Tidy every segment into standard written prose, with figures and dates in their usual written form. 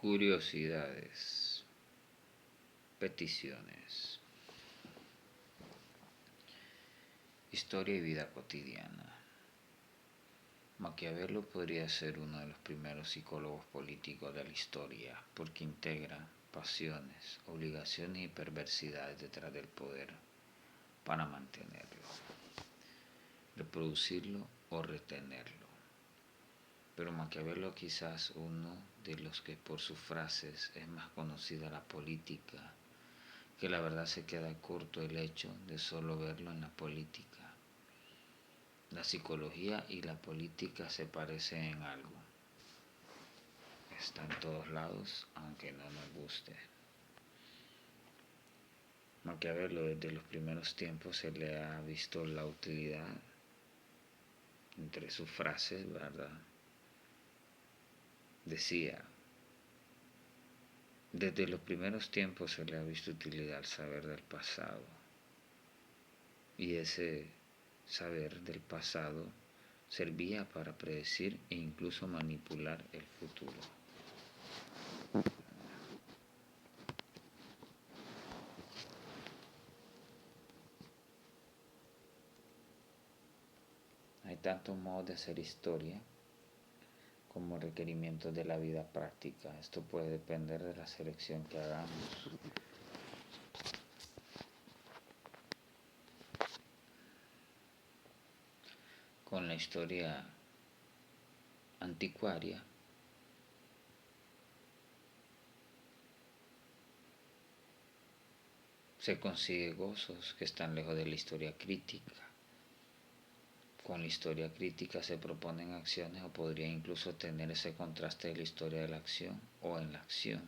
Curiosidades, peticiones, historia y vida cotidiana. Maquiavelo podría ser uno de los primeros psicólogos políticos de la historia porque integra pasiones, obligaciones y perversidades detrás del poder para mantenerlo, reproducirlo o retenerlo. Pero Maquiavelo quizás uno de los que por sus frases es más conocida la política, que la verdad se queda corto el hecho de solo verlo en la política. La psicología y la política se parecen en algo. Está en todos lados, aunque no nos guste. Maquiavelo desde los primeros tiempos se le ha visto la utilidad entre sus frases, ¿verdad? Decía, desde los primeros tiempos se le ha visto utilidad al saber del pasado. Y ese saber del pasado servía para predecir e incluso manipular el futuro. Hay tantos modos de hacer historia como requerimientos de la vida práctica. Esto puede depender de la selección que hagamos. Con la historia anticuaria, se consigue gozos que están lejos de la historia crítica. Con la historia crítica se proponen acciones o podría incluso tener ese contraste de la historia de la acción o en la acción.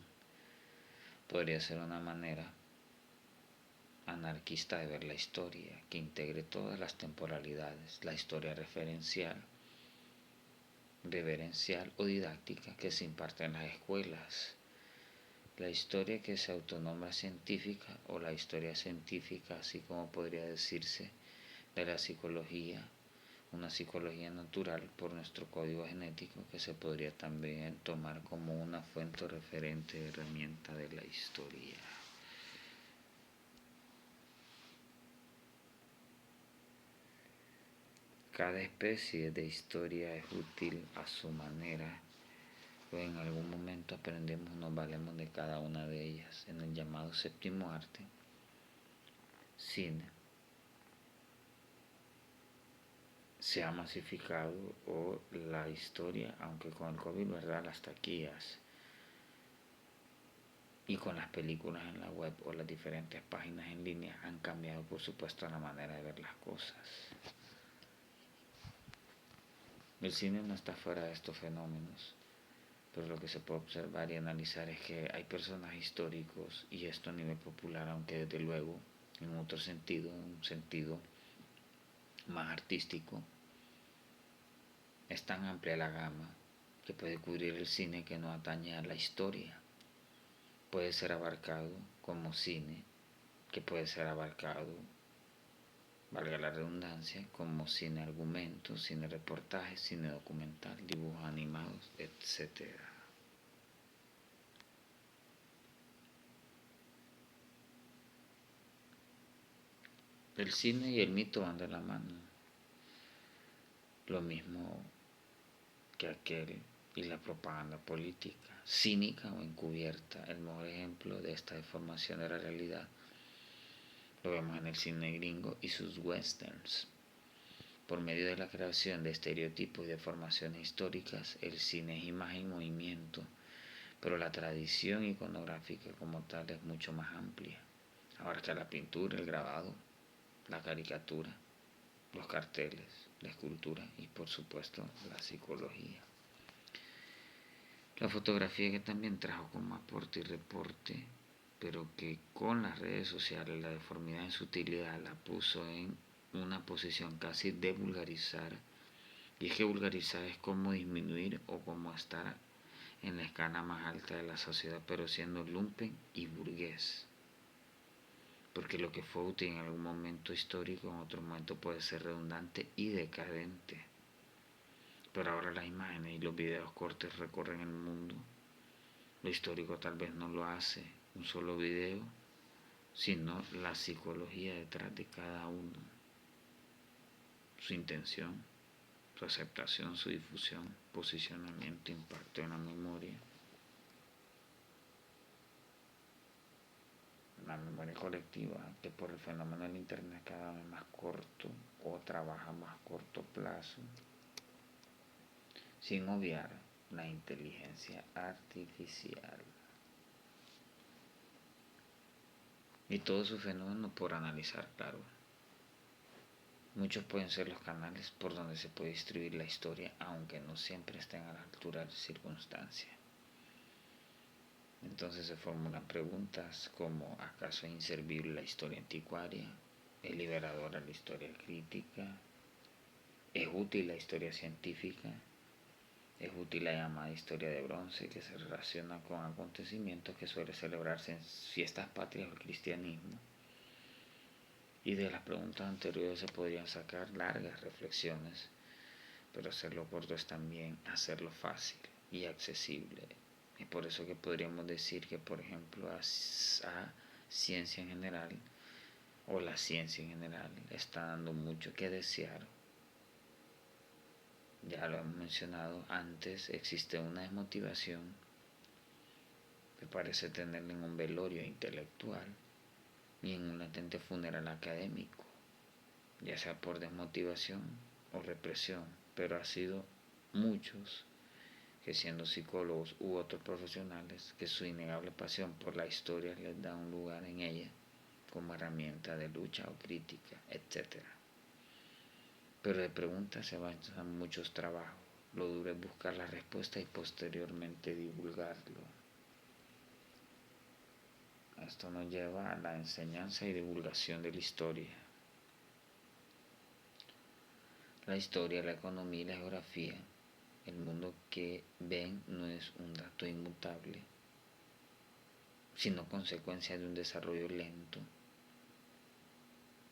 Podría ser una manera anarquista de ver la historia, que integre todas las temporalidades, la historia reverencial o didáctica que se imparte en las escuelas, la historia que se autonombra científica o la historia científica, así como podría decirse de la psicología, una psicología natural por nuestro código genético que se podría también tomar como una fuente referente de herramienta de la historia. Cada especie de historia es útil a su manera, pero en algún momento aprendemos, nos valemos de cada una de ellas. En el llamado séptimo arte, cine, se ha masificado o la historia, aunque con el COVID, ¿verdad? Las taquillas y con las películas en la web o las diferentes páginas en línea han cambiado, por supuesto, la manera de ver las cosas. El cine no está fuera de estos fenómenos, pero lo que se puede observar y analizar es que hay personajes históricos, y esto a nivel popular, aunque desde luego en otro sentido, un sentido más artístico, es tan amplia la gama que puede cubrir el cine que no atañe a la historia. Puede ser abarcado como cine, que puede ser abarcado, valga la redundancia, como cine argumento, cine reportaje, cine documental, dibujos animados, etc. El cine y el mito van de la mano. Lo mismo que aquel y la propaganda política, cínica o encubierta. El mejor ejemplo de esta deformación de la realidad lo vemos en el cine gringo y sus westerns. Por medio de la creación de estereotipos y deformaciones históricas, el cine es imagen y movimiento, pero la tradición iconográfica como tal es mucho más amplia. Abarca la pintura, el grabado, la caricatura, los carteles, la escultura y por supuesto la psicología. La fotografía, que también trajo como aporte y reporte, pero que con las redes sociales la deformidad en su utilidad la puso en una posición casi de vulgarizar. Y es que vulgarizar es como disminuir o como estar en la escala más alta de la sociedad, pero siendo lumpen y burgués. Porque lo que fue útil en algún momento histórico, en otro momento puede ser redundante y decadente. Pero ahora las imágenes y los videos cortos recorren el mundo Lo histórico tal vez no lo hace un solo video, sino la psicología detrás de cada uno, su intención, su aceptación, su difusión, posicionamiento, impacto en la memoria. La memoria colectiva, que por el fenómeno del internet cada vez más corto o trabaja más corto plazo, sin obviar la inteligencia artificial. Y todo su fenómeno por analizar, claro. Muchos pueden ser los canales por donde se puede distribuir la historia, aunque no siempre estén a la altura de las circunstancias. Entonces se formulan preguntas como: ¿acaso es inservible la historia anticuaria? ¿Es liberadora la historia crítica? ¿Es útil la historia científica? ¿Es útil la llamada historia de bronce, que se relaciona con acontecimientos que suelen celebrarse en fiestas patrias del cristianismo? Y de las preguntas anteriores se podrían sacar largas reflexiones, pero hacerlo corto es también hacerlo fácil y accesible. Es por eso que podríamos decir que, por ejemplo, a ciencia en general, o la ciencia en general, está dando mucho que desear. Ya lo hemos mencionado antes, existe una desmotivación que parece tener en un velorio intelectual y en un latente funeral académico, ya sea por desmotivación o represión, pero ha sido muchos que, siendo psicólogos u otros profesionales, que su innegable pasión por la historia les da un lugar en ella como herramienta de lucha o crítica, etc. Pero de preguntas se avanzan muchos trabajos. Lo duro es buscar la respuesta y posteriormente divulgarlo. Esto nos lleva a la enseñanza y divulgación de la historia. La historia, la economía y la geografía, el mundo que ven, no es un dato inmutable, sino consecuencia de un desarrollo lento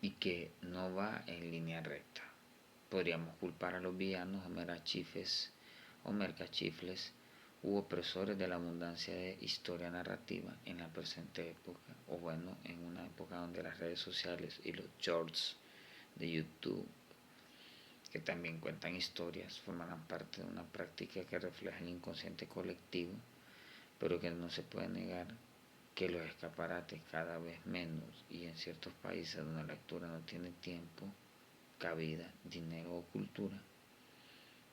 y que no va en línea recta. Podríamos culpar a los villanos o mercachifles u opresores de la abundancia de historia narrativa en la presente época, o bueno, en una época donde las redes sociales y los shorts de YouTube, que también cuentan historias, formarán parte de una práctica que refleja el inconsciente colectivo, pero que no se puede negar que los escaparates cada vez menos, y en ciertos países donde la lectura no tiene tiempo, cabida, dinero o cultura,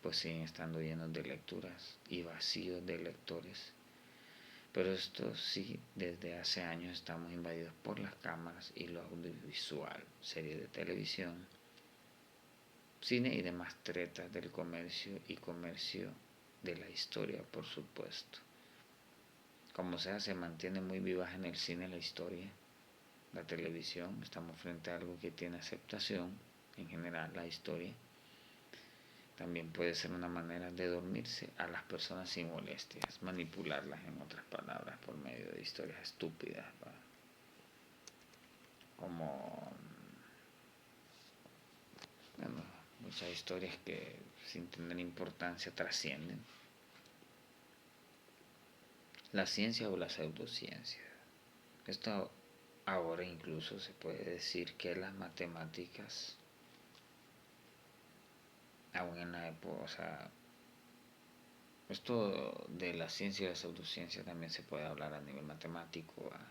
pues siguen estando llenos de lecturas y vacíos de lectores. Pero esto sí, desde hace años estamos invadidos por las cámaras y lo audiovisual, series de televisión, cine y demás tretas del comercio y comercio de la historia, por supuesto. Como sea, se mantiene muy viva en el cine la historia, la televisión. Estamos frente a algo que tiene aceptación, en general la historia. También puede ser una manera de dormirse a las personas sin molestias, manipularlas, en otras palabras, por medio de historias estúpidas, ¿verdad? Como, bueno, muchas historias que sin tener importancia trascienden. La ciencia o la pseudociencia. Esto ahora incluso se puede decir que las matemáticas, aún en la época, o sea, esto de la ciencia y la pseudociencia también se puede hablar a nivel matemático, ¿verdad?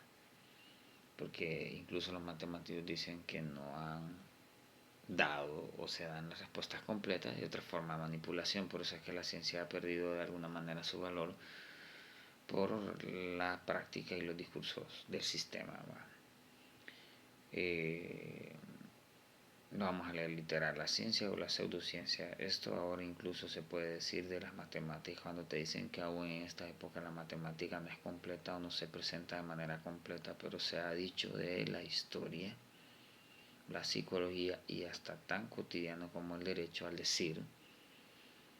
Porque incluso los matemáticos dicen que no han dado o se dan las respuestas completas, de otra forma manipulación. Por eso es que la ciencia ha perdido de alguna manera su valor por la práctica y los discursos del sistema. Lo vamos a leer literal: la ciencia o la pseudociencia. Esto ahora incluso se puede decir de las matemáticas, cuando te dicen que aún en esta época la matemática no es completa o no se presenta de manera completa, pero se ha dicho de la historia, la psicología y hasta tan cotidiano como el derecho al decir,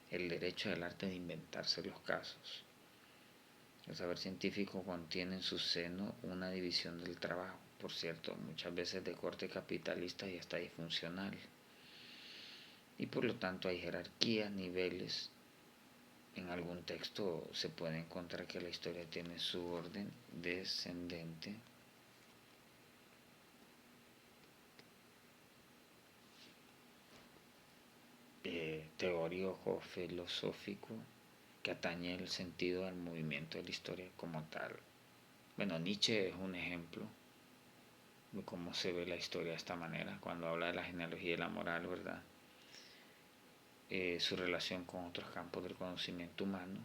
el derecho al arte de inventarse los casos. El saber científico contiene en su seno una división del trabajo, por cierto, muchas veces de corte capitalista y hasta disfuncional. Y por lo tanto hay jerarquías, niveles en algún texto se puede encontrar que la historia tiene su orden descendente, teórico filosófico que atañe el sentido al movimiento de la historia como tal. Bueno, Nietzsche es un ejemplo de cómo se ve la historia de esta manera, cuando habla de la genealogía y la moral, ¿verdad? Su relación con otros campos del conocimiento humano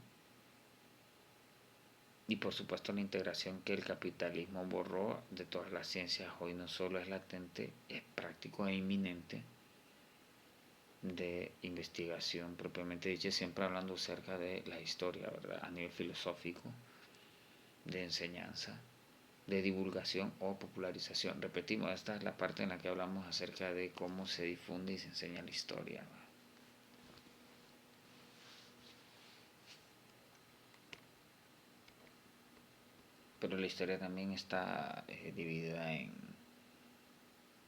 y por supuesto la integración que el capitalismo borró de todas las ciencias hoy no solo es latente, es práctico e inminente de investigación propiamente dicha, siempre hablando acerca de la historia, ¿verdad? A nivel filosófico, de enseñanza, de divulgación o popularización. Repetimos, esta es la parte en la que hablamos acerca de cómo se difunde y se enseña la historia, ¿verdad? Pero la historia también está dividida en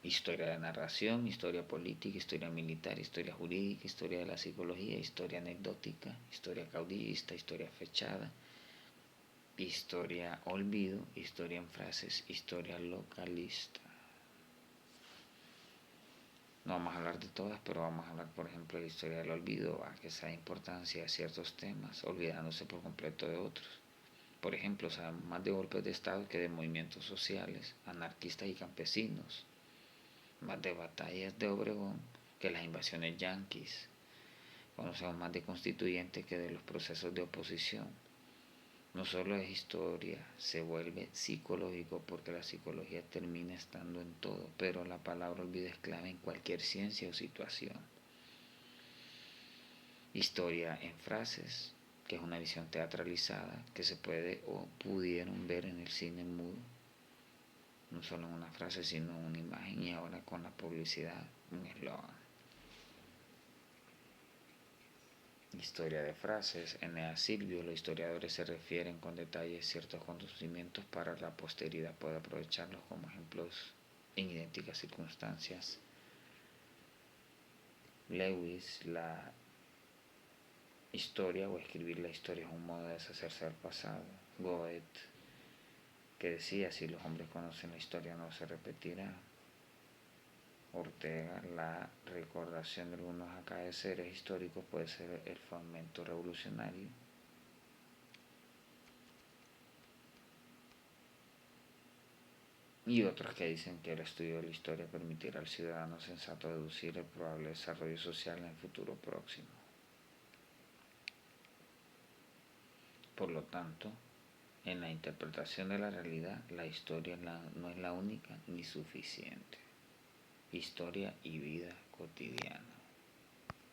historia de narración, historia política, historia militar, historia jurídica, historia de la psicología, historia anecdótica, historia caudillista, historia fechada, historia olvido, historia en frases, historia localista. No vamos a hablar de todas, pero vamos a hablar, por ejemplo, de la historia del olvido, a que se da importancia a ciertos temas, olvidándose por completo de otros. Por ejemplo, sabemos más de golpes de Estado que de movimientos sociales, anarquistas y campesinos, más de batallas de Obregón que las invasiones yanquis. Conocemos más de constituyentes que de los procesos de oposición. No solo es historia, se vuelve psicológico porque la psicología termina estando en todo, pero la palabra olvido es clave en cualquier ciencia o situación. Historia en frases, que es una visión teatralizada que se puede o pudieron ver en el cine mudo, no solo en una frase sino en una imagen y ahora con la publicidad, un eslogan. Historia de frases. En Ea Silvio, los historiadores se refieren con detalle ciertos conocimientos para la posteridad puede aprovecharlos como ejemplos en idénticas circunstancias. Lewis, la historia o escribir la historia es un modo de deshacerse del pasado. Goethe, que decía, si los hombres conocen la historia no se repetirá. Ortega, la recordación de algunos acaeceres históricos puede ser el fomento revolucionario. Y otros que dicen que el estudio de la historia permitirá al ciudadano sensato deducir el probable desarrollo social en el futuro próximo. Por lo tanto, en la interpretación de la realidad, la historia no es la única ni suficiente. Historia y vida cotidiana.